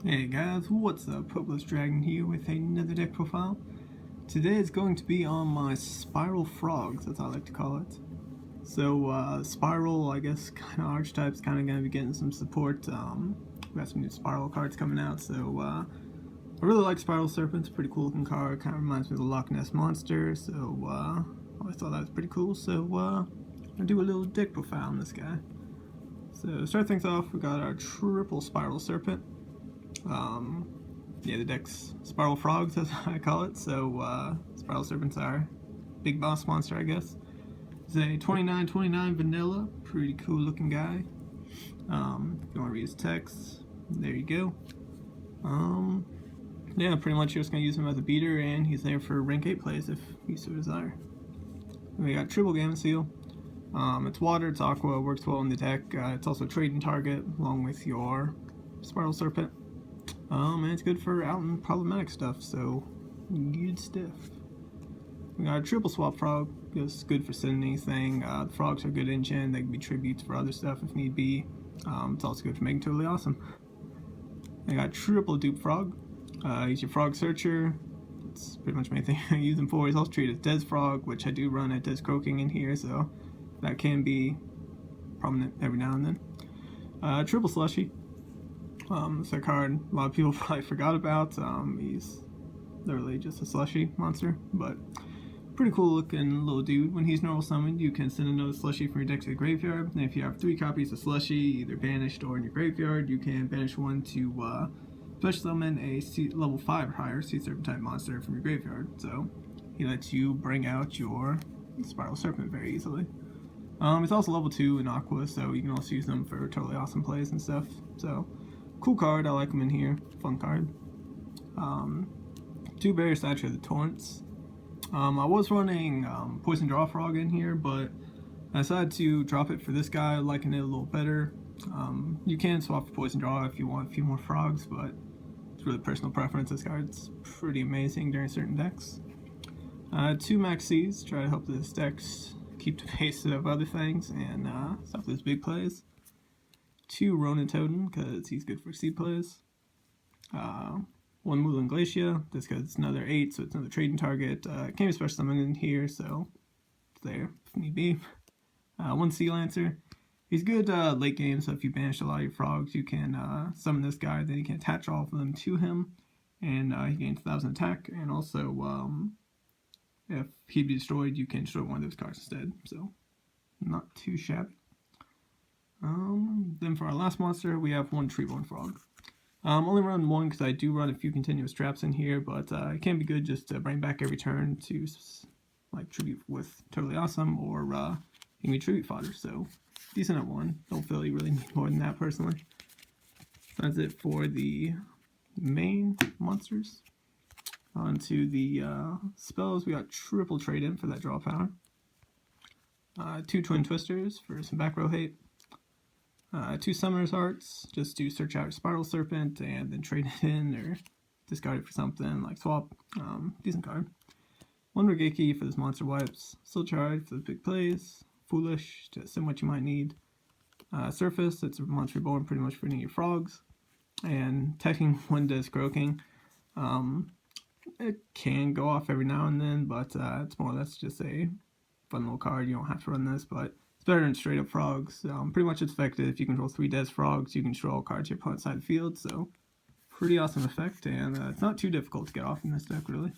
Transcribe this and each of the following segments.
Hey guys, what's up? Hopeless Dragon here with another deck profile. Today is going to be on my Spiral Frogs, as I like to call it. So, Spiral, I guess, kind of archetype's kind of going to be getting some support. We got some new Spiral cards coming out, so I really like Spiral Serpent. It's a pretty cool looking card. Kind of reminds me of the Loch Ness Monster, so I always thought that was pretty cool. So, I'll do a little deck profile on this guy. So, to start things off, we got our triple Spiral Serpent. Yeah, the deck's Spiral Frogs, as I call it. So, Spiral Serpent's our big boss monster, I guess. It's a 29/29 vanilla, pretty cool looking guy. If you want to read his text, there you go. Yeah, pretty much you're just going to use him as a beater, and he's there for rank 8 plays if you so desire. We got Triple Gamma Seal. It's water, it's aqua, works well in the deck. It's also a trading target along with your Spiral Serpent. And it's good for out and problematic stuff, so good stuff. We got a triple swap frog, just good for sending anything. The frogs are good engine, they can be tributes for other stuff if need be. It's also good for making totally awesome. I got triple dupe frog. He's your frog searcher. That's pretty much the main thing I use him for. He's also treated as Des Frog, which I do run a Des Croaking in here, so that can be prominent every now and then. Triple slushy. It's a card a lot of people probably forgot about. He's literally just a slushy monster, but pretty cool looking little dude. When he's normal summoned, you can send another slushy from your deck to the graveyard. And if you have 3 copies of slushy, either banished or in your graveyard, you can banish one to special summon a level 5 or higher Sea Serpent type monster from your graveyard. So he lets you bring out your Spiral Serpent very easily. It's also level 2 in Aqua, so you can also use them for totally awesome plays and stuff. So cool card, I like him in here. Fun card. 2 Barrier Statue of the Torrents. I was running Poison Draw Frog in here, but I decided to drop it for this guy, liking it a little better. You can swap for Poison Draw if you want a few more frogs, but it's really personal preference. This card's pretty amazing during certain decks. 2 Maxis, try to help this deck keep the pace of other things and stop those big plays. 2 Ronin Totem, because he's good for seed plays. 1 Mulan Glacia, just because it's another 8, so it's another trading target. Can't be special summoned in here, so it's there if need be. 1 Sea Lancer. He's good late game, so if you banish a lot of your frogs, you can summon this guy, then you can attach all of them to him, and he gains 1,000 attack, and also if he'd be destroyed, you can destroy one of those cards instead, so not too shabby. Then for our last monster, we have 1 Treeborn Frog. Only run 1 because I do run a few continuous traps in here, but it can be good just to bring back every turn to like tribute with Totally Awesome, or you can be tribute fodder, so decent at 1. Don't feel you really need more than that personally. That's it for the main monsters. On to the spells, we got triple trade in for that draw power. 2 Twin Twisters for some back row hate. 2 Summoner's Hearts, just to search out Spiral Serpent and then trade it in or discard it for something like swap. Decent card. 1 Regeki for this monster wipes. Soul Charge for the big plays. Foolish to send what you might need. Surface, it's a monster reborn pretty much for any of your frogs. And Teching 1 Des Croaking. It can go off every now and then, but it's more or less just a fun little card. You don't have to run this, but it's better than straight up frogs. Pretty much it's effective. If you control 3 Des Frogs, you can control cards your opponent's side of the field, so pretty awesome effect, and it's not too difficult to get off in this deck, really.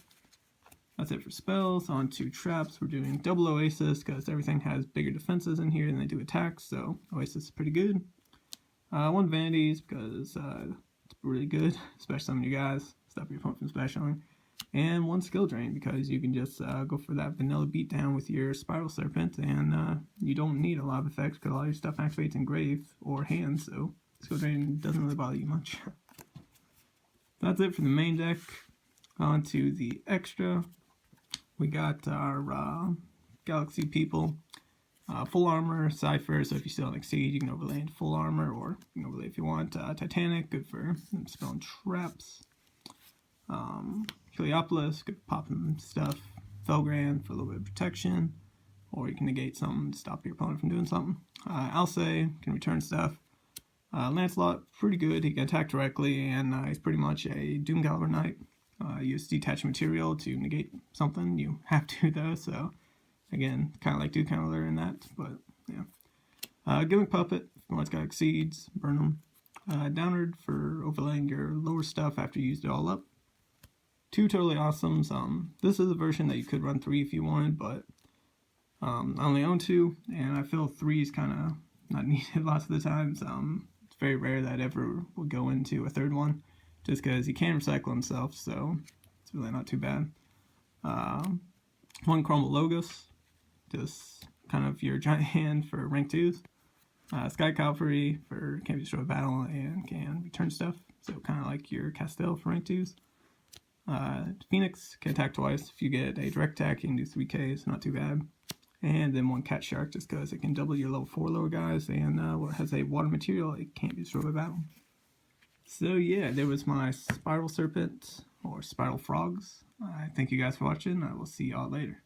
That's it for spells. On to traps. We're doing double Oasis, because everything has bigger defenses in here than they do attacks, so Oasis is pretty good. 1 Vanities, because it's really good, especially some of you guys. Stop your opponent from specialing. And 1 Skill Drain, because you can just go for that vanilla beatdown with your Spiral Serpent, and you don't need a lot of effects because all your stuff activates in grave or hand, so Skill Drain doesn't really bother you much. That's it for the main deck. On to the extra. We got our Galaxy People. Full armor, Cypher, so if you still on Exceed, you can overlay into full armor, or you can overlay if you want. Titanic, good for spelling traps. Heliopolis, good for popping stuff. Felgrand for a little bit of protection, or you can negate something to stop your opponent from doing something. Alcei can return stuff. Lancelot, pretty good. He can attack directly, and he's pretty much a Doomcaliber Knight. Use detached material to negate something. You have to, though, so again, kind of like Doomcaliber in that, but yeah. Gimmick Puppet, once got exceeds, burn them. Downward for overlaying your lower stuff after you used it all up. 2 Totally Awesomes. This is a version that you could run 3 if you wanted, but I only own 2, and I feel 3 is kind of not needed lots of the times. It's very rare that I ever would go into a 3rd one, just because he can recycle himself, so it's really not too bad. 1 Chroma Logos, just kind of your giant hand for rank 2s. Sky Cavalry for can destroy battle and can return stuff, so kind of like your Castell for rank 2s. Phoenix can attack twice. If you get a direct attack, you can do 3Ks, not too bad. And then 1 Cat Shark, just because it can double your level 4 lower guys, and has a water material, it can't be destroyed by battle. So yeah, there was my Spiral Serpent, or Spiral Frogs. Thank you guys for watching. I will see y'all later.